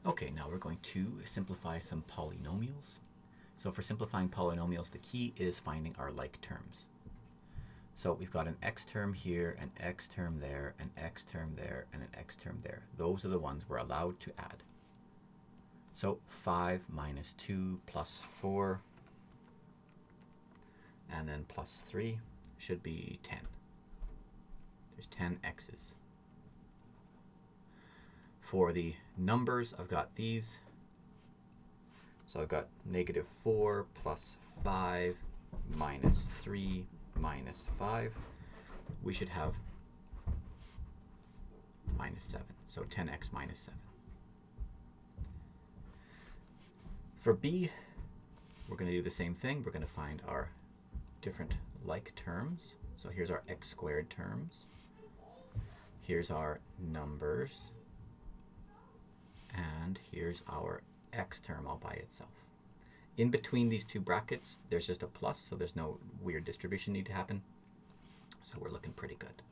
Okay, now we're going to simplify some polynomials. So for simplifying polynomials, the key is finding our like terms. So we've got an x term here, an x term there, an x term there, and an x term there. Those are the ones we're allowed to add. So 5 minus 2 plus 4, and then plus 3 should be 10. There's 10 x's. For the numbers, I've got these. So I've got negative 4 plus 5 minus 3 minus 5. We should have minus 7. So 10x minus 7. For b, we're going to do the same thing. We're going to find our different like terms. So here's our x squared terms. Here's our numbers. And here's our x term all by itself. In between these two brackets, there's just a plus, so there's no weird distribution need to happen. So we're looking pretty good.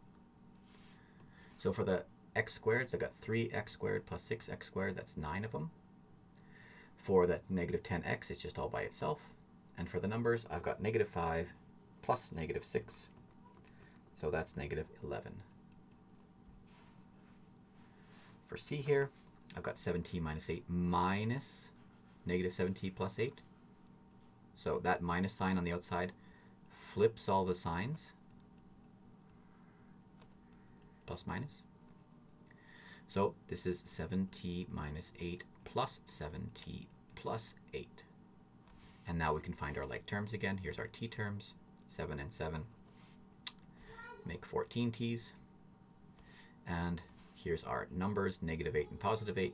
So for the x squareds, I've got 3x squared plus 6x squared. That's 9 of them. For that negative 10x, it's just all by itself. And for the numbers, I've got negative 5 plus negative 6. So that's negative 11. For c here, I've got 7t minus 8 minus negative 7t plus 8. So that minus sign on the outside flips all the signs. Plus minus. So this is 7t minus 8 plus 7t plus 8. And now we can find our like terms again. Here's our t terms. 7 and 7 make 14 t's. And here's our numbers, negative 8 and positive 8.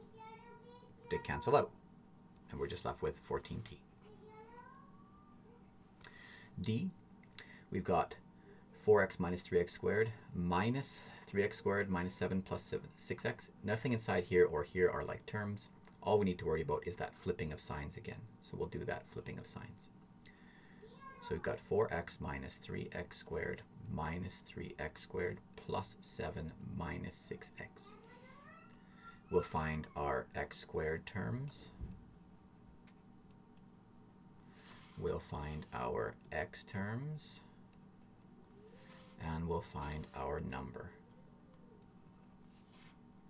They cancel out. And we're just left with 14t. D, we've got 4x minus 3x squared minus 3x squared minus 7 plus 6x. Nothing inside here or here are like terms. All we need to worry about is that flipping of signs again. So we'll do that flipping of signs. So we've got 4x minus 3x squared minus 3x squared plus 7 minus 6x. We'll find our x squared terms. We'll find our x terms. And we'll find our number.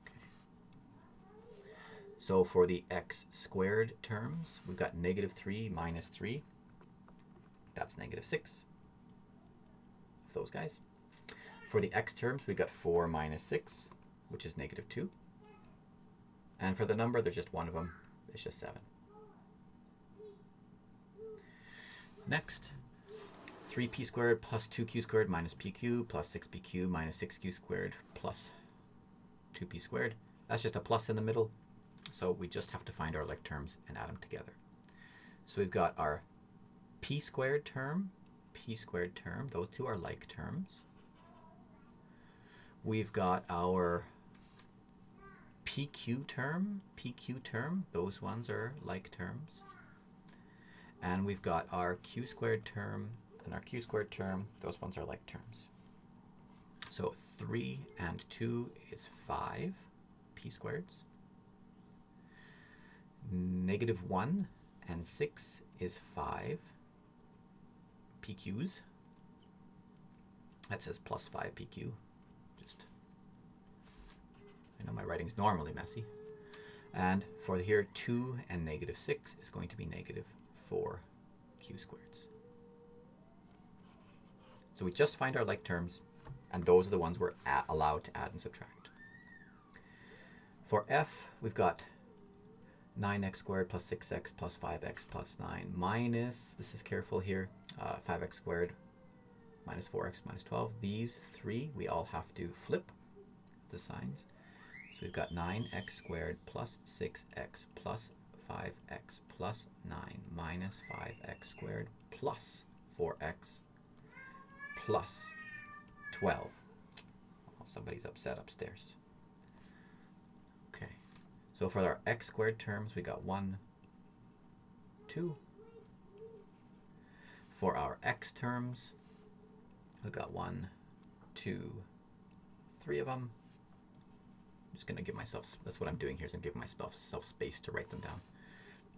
Okay. So for the x squared terms, we've got negative 3 minus 3. That's negative 6. Of those guys. For the x terms, we've got 4 minus 6, which is negative 2. And for the number, there's just one of them. It's just 7. Next, 3p squared plus 2q squared minus pq plus 6pq minus 6q squared plus 2p squared. That's just a plus in the middle. So we just have to find our like terms and add them together. So we've got our p squared term, those two are like terms. We've got our pq term, those ones are like terms. And we've got our q squared term and our q squared term, those ones are like terms. So 3 and 2 is 5 p squareds. Negative 1 and 6 is 5 pq's. That says plus 5 pq. I know my writing's normally messy. And for here, 2 and negative 6 is going to be negative 4 q squareds. So we just find our like terms, and those are the ones we're allowed to add and subtract. For f, we've got 9x squared plus 6x plus 5x plus 9 minus, this is careful here, 5x squared minus 4x minus 12. These three, we all have to flip the signs. So we've got 9x squared plus 6x plus 5x plus 9 minus 5x squared plus 4x plus 12. Oh, somebody's upset upstairs. Okay, so for our x squared terms, we got 1, 2. For our x terms, we got 1, 2, 3 of them. just going to give myself, that's what I'm doing here, is I'm giving myself space to write them down.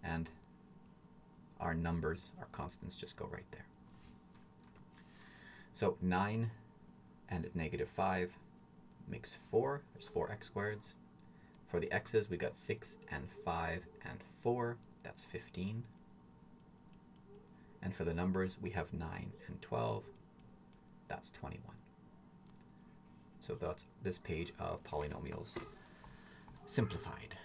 And our numbers, our constants, just go right there. So 9 and negative 5 makes 4. There's 4x squareds. For the x's, we've got 6 and 5 and 4. That's 15. And for the numbers, we have 9 and 12. That's 21. So that's this page of polynomials simplified.